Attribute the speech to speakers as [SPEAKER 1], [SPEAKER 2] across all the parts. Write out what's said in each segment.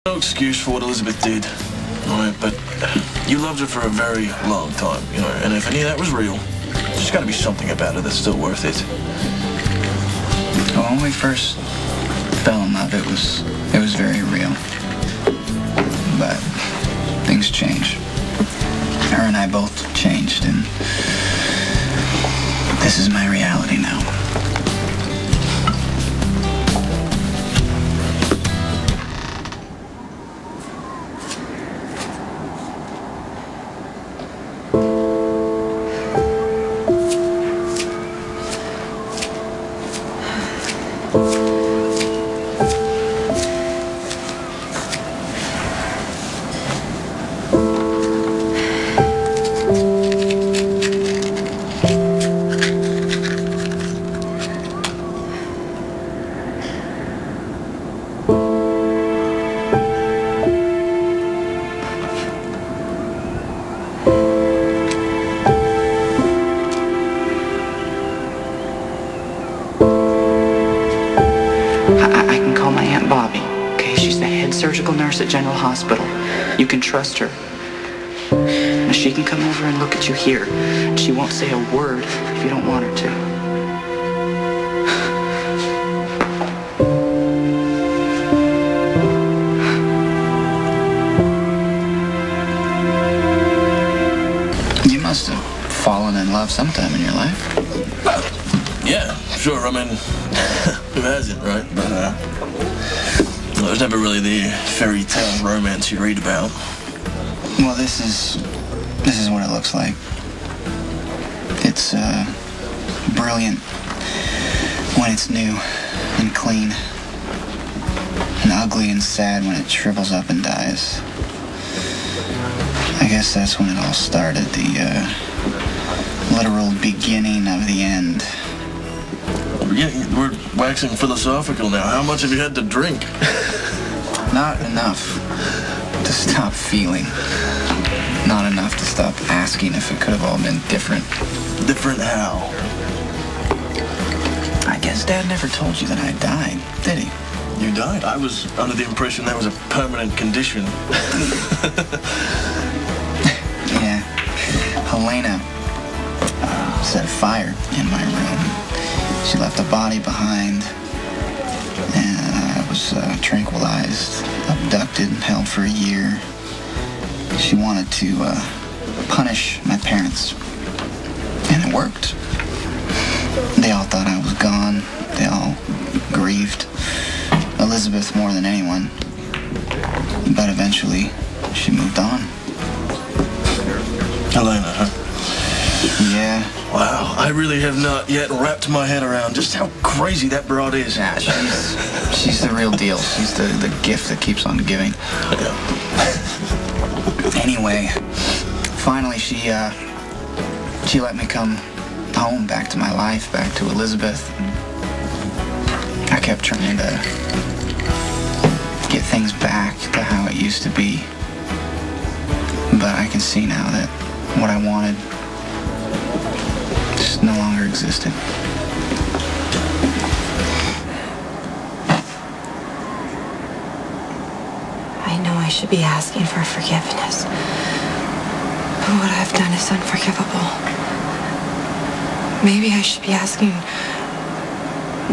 [SPEAKER 1] No excuse for what Elizabeth did, alright, but you loved her for a very long time, you know, and if any of that was real, there's got to be something about it that's still worth it.
[SPEAKER 2] Well, when we first fell in love, it was very real. But things change. Her and I both changed, and this is my reality now. I can call my Aunt Bobby, okay? She's the head surgical nurse at General Hospital. You can trust her. Now, she can come over and look at you here. She won't say a word if you don't want her to. You must have fallen in love sometime in your life.
[SPEAKER 1] Yeah, sure, I mean, who hasn't, right? But, well, there's never really the fairy tale romance you read about.
[SPEAKER 2] Well, this is what it looks like. It's brilliant when it's new and clean, and ugly and sad when it shrivels up and dies. I guess that's when it all started, the literal beginning of the end.
[SPEAKER 1] Yeah, we're waxing philosophical now. How much have you had to drink?
[SPEAKER 2] Not enough to stop feeling. Not enough to stop asking if it could have all been different.
[SPEAKER 1] Different how?
[SPEAKER 2] I guess Dad never told you that I died, did he?
[SPEAKER 1] You died? I was under the impression that was a permanent condition.
[SPEAKER 2] Yeah. Helena set fire in my room. She left a body behind, and I was tranquilized, abducted, held for a year. She wanted to punish my parents, and it worked. They all thought I was gone. They all grieved Elizabeth more than anyone, but eventually she moved on.
[SPEAKER 1] Helena, huh?
[SPEAKER 2] Yeah.
[SPEAKER 1] Wow, I really have not yet wrapped my head around just how crazy that broad is.
[SPEAKER 2] Yeah, she's the real deal. She's the gift that keeps on giving.
[SPEAKER 1] Yeah.
[SPEAKER 2] Anyway, finally she let me come home, back to my life, back to Elizabeth. I kept trying to get things back to how it used to be. But I can see now that what I wanted just no longer existed.
[SPEAKER 3] I know I should be asking for forgiveness, but what I've done is unforgivable. Maybe I should be asking,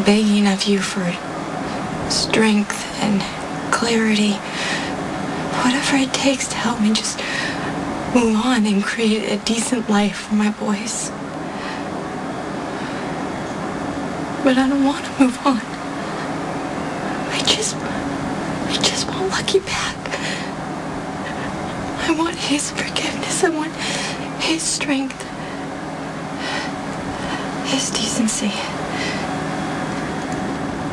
[SPEAKER 3] begging of you for strength and clarity, whatever it takes to help me just move on and create a decent life for my boys. But I don't want to move on. I just want Lucky back. I want his forgiveness. I want his strength. His decency.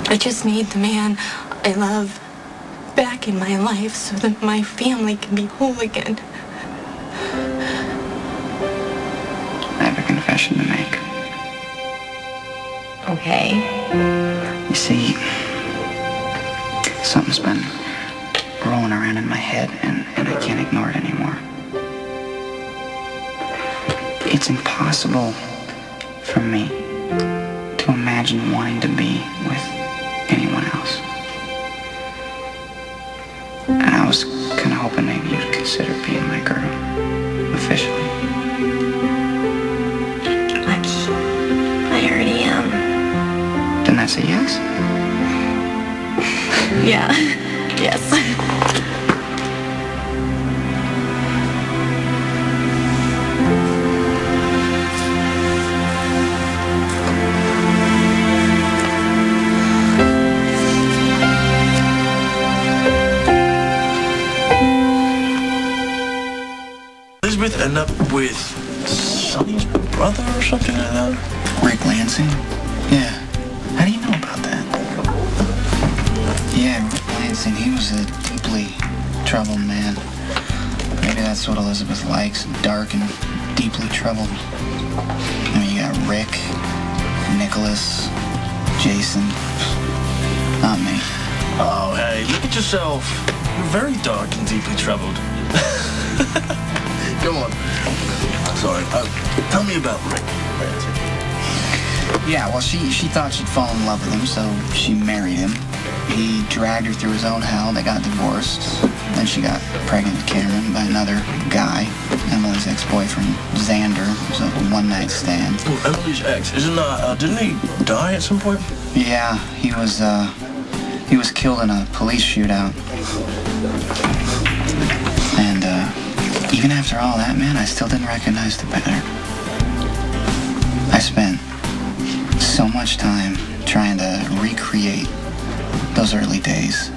[SPEAKER 3] I just need the man I love back in my life so that my family can be whole again.
[SPEAKER 2] I have a confession to make.
[SPEAKER 3] Okay.
[SPEAKER 2] You see, something's been rolling around in my head, and I can't ignore it anymore. It's impossible for me to imagine wanting to be with anyone else. And I was kind of hoping maybe you'd consider being my girl. Officially.
[SPEAKER 3] I already am.
[SPEAKER 2] Then that's a yes?
[SPEAKER 3] Yeah. Yes.
[SPEAKER 1] Elizabeth end up with Sonny's brother or something like that?
[SPEAKER 2] Rick Lansing? Yeah. How do you know about that? Yeah, Rick Lansing, he was a deeply troubled man. Maybe that's what Elizabeth likes, dark and deeply troubled. I mean, you got Rick, Nicholas, Jason. Not me.
[SPEAKER 1] Oh, hey, look at yourself. You're very dark and deeply troubled. Come on. Sorry. Tell me about Rick.
[SPEAKER 2] Yeah, well, she thought she'd fall in love with him, so she married him. He dragged her through his own hell. They got divorced. Then she got pregnant with Cameron by another guy, Emily's ex-boyfriend, Xander. It was a one-night stand.
[SPEAKER 1] Oh, Emily's ex. Didn't he die at some point?
[SPEAKER 2] Yeah, he was killed in a police shootout. And, even after all that, man, I still didn't recognize the pattern. I spent so much time trying to recreate those early days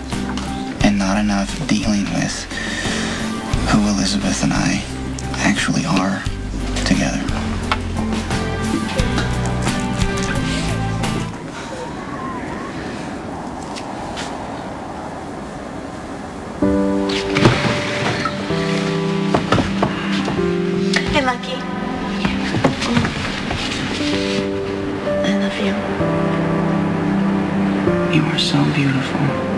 [SPEAKER 2] and not enough dealing with who Elizabeth and I actually are together.
[SPEAKER 3] Hey, Lucky. I love you.
[SPEAKER 2] You are so beautiful.